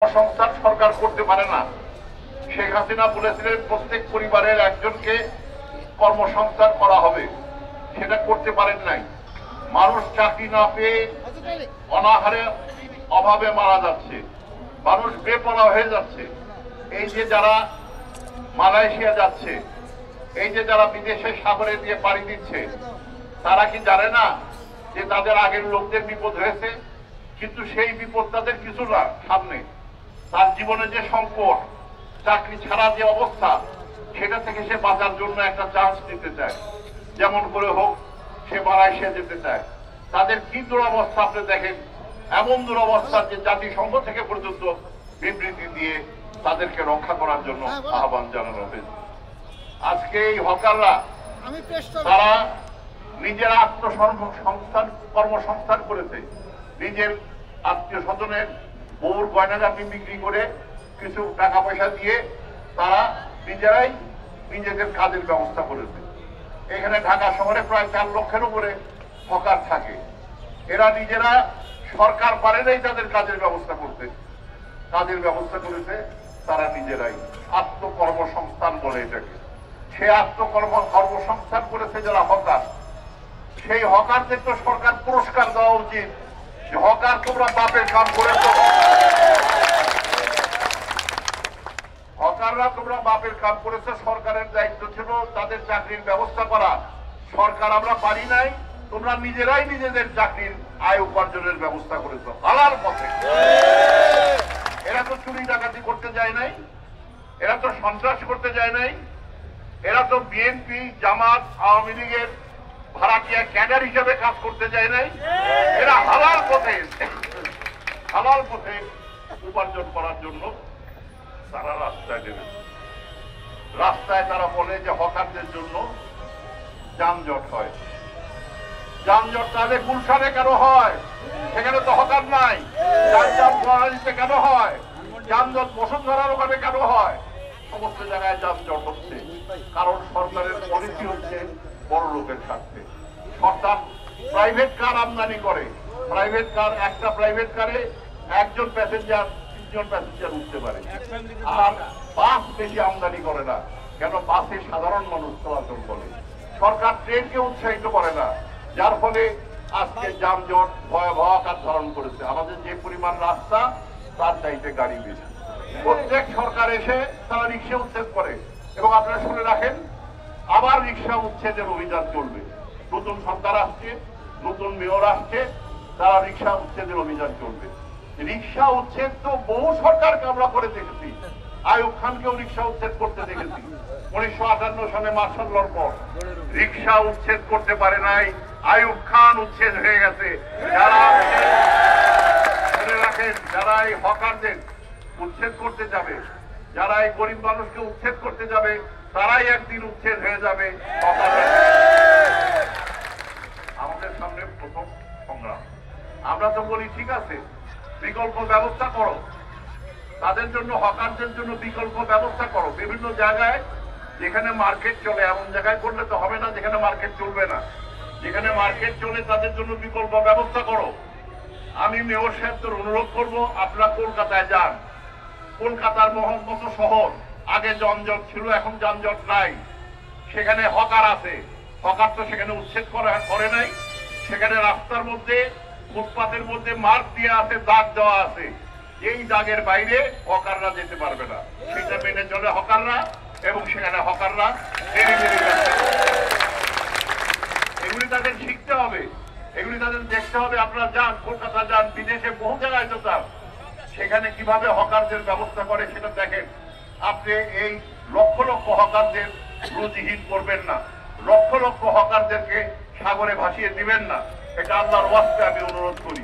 সংস্থান সরকার করতে পারে না। শেখ হাসিনা বলেছিলেন প্রত্যেক পরিবারের একজনকে কর্মসংস্থান করা হবে, সেটা করতে পারেন নাই। মানুষ চাকরি না পেয়ে অনাহারে অভাবে মারা যাচ্ছে, মানুষ বেপরোয়া হয়ে যাচ্ছে। এই যে যারা মালয়েশিয়া যাচ্ছে, এই যে যারা বিদেশে সাগরে দিয়ে পাড়ি দিচ্ছে, তারা কি জানে না যে তাদের আগের লোকদের বিপদ হয়েছে? কিন্তু সেই বিপদ তাদের কিছু না, সামনে তার জীবনে যে সংকট, চাকরি ছাড়া যে অবস্থা, সেটা থেকে সে বাঁচার জন্য একটা চান্স নিতে চায়, যেমন করে হোক সে মালয়েশিয়া যেতে চায়। তাদের কি দুরবস্থা আপনি দেখেন, এমন দুরবস্থা যে জাতিসংঘ থেকে পর্যন্ত বিবৃতি দিয়ে তাদেরকে রক্ষা করার জন্য আহ্বান জানানো হয়েছে। আজকে এই হকাররা তারা নিজের আত্মসংস্থান কর্মসংস্থান করেছে, নিজের আত্মীয় স্বজনের বউর গয়নাগাটি বিক্রি করে কিছু টাকা পয়সা দিয়ে তারা নিজেরাই নিজেদের কাজের ব্যবস্থা করেছে। এখানে ঢাকা শহরে প্রায় 4 লক্ষের উপরে হকার থাকে। এরা নিজেরা, সরকার পারে নাই তাদের কাজের ব্যবস্থা করতে, কাজের ব্যবস্থা করেছে তারা নিজেরাই। আত্মকর্মসংস্থান বলে এটাকে। সে কর্মসংস্থান করেছে যারা হকার, সেই হকারদের তো সরকার পুরস্কার দেওয়া উচিত। হকার তোমরা বাপের কাম করেছো, হকাররা তোমরা বাপের কাম করেছো। সরকারের দায়িত্ব ছিল তাদের চাকরির ব্যবস্থা করা, সরকার আমরা পারি নাই, তোমরা নিজেরাই নিজেদের চাকরির আয় উপার্জনের ব্যবস্থা করেছো হালাল পথে। এরা তো চুরি ডাকাতি করতে যায় নাই, এরা তো সন্ত্রাস করতে যায় নাই, এরা তো বিএনপি, জামাত, আওয়ামী লীগের ভাড়াটিয়া ক্যাডার হিসেবে কাজ করতে যায় নাই। এরা হালাল পথে উপার্জন করার জন্য তারা রাস্তায় নেমে, রাস্তায় তারা বলে যে হকারদের জন্য যানজট হয়। যানজট তাহলে গুলশানে কেন হয়? সেখানে তো হকার নাই। যানজট কেন হয়? যানজট বসুন্ধরার ওখানে কেন হয়? সমস্ত জায়গায় যানজট হচ্ছে, কারণ সরকারের পলিসি হচ্ছে বড় লোকের স্বার্থে। সরকার প্রাইভেট কার আমদানি করে, প্রাইভেট কার, একটা প্রাইভেট কারে একজন প্যাসেঞ্জার, 3 জন প্যাসেঞ্জার উঠতে পারে। আর বাস বেশি আমদানি করে না, কেন? বাসে সাধারণ মানুষ চলাচল করে। সরকার ট্রেনকে উৎসাহিত করে না, যার ফলে আজকে যানজট ভয়াবহ আকার ধারণ করেছে। আমাদের যে পরিমাণ রাস্তা, তার চাইতে গাড়ি বেশি। প্রত্যেক সরকার এসে তারা রিক্সা উচ্ছেদ করে, এবং আপনারা শুনে রাখেন আবার রিক্সা উচ্ছেদের অভিযান চলবে। নতুন সরকার আসছে, নতুন মেয়র আসছে, তারা রিক্সা উচ্ছেদের অভিযান চলবে। রিক্সা উচ্ছেদ তো বহু সরকারকে আমরা করে দেখেছি। আইয়ুব খানকেও রিক্সা উচ্ছেদ করতে দেখেছি 1958 সালে মার্শাল লর পর। রিক্সা উচ্ছেদ করতে পারে নাই, আইয়ুব খান উচ্ছেদ হয়ে গেছে। যারা মনে রাখেন, যারা এই হকারদের উচ্ছেদ করতে যাবে, যারা এই গরিব মানুষকে উচ্ছেদ করতে যাবে, তারাই একদিন উচ্ছেদ হয়ে যাবে। আমাদের সামনে প্রথম সংগ্রাম। আমরা তো বলি ঠিক আছে, বিকল্প ব্যবস্থা করো, তাদের জন্য, হকারদের জন্য বিকল্প ব্যবস্থা করো। বিভিন্ন জায়গায় যেখানে মার্কেট চলে এমন জায়গায় করলে তো হবে না, যেখানে মার্কেট চলবে না। যেখানে মার্কেট চলে তাদের জন্য বিকল্প ব্যবস্থা করো। আমি মেয়র সাহেবদের অনুরোধ করব, আপনারা কলকাতায় যান। কলকাতার মতো শহর, আগে যানজট ছিল, এখন যানজট নাই। সেখানে হকার আছে, হকার তো সেখানে উচ্ছেদ করে নাই। সেখানে রাস্তার মধ্যে, ফুটপাতের মধ্যে মার্ক দিয়ে আছে, দাগ দেওয়া আছে। এই দাগের বাইরে হকাররা যেতে পারবে না, সেটা মেনে চলে হকাররা, এবং সেখানে হকাররা এগুলি তাদের শিখতে হবে, এগুলি তাদের দেখতে হবে। আপনারা যান, কলকাতা যান, বিদেশে বহু জায়গায় তো যান, সেখানে কিভাবে হকারদের ব্যবস্থা করে সেটা দেখেন। আপনি এই লক্ষ লক্ষ হকারদের রুজিহীন করবেন না, লক্ষ লক্ষ হকারদেরকে সাগরে ভাসিয়ে দিবেন না। এটা আল্লাহর ওয়াস্তে আমি অনুরোধ করি।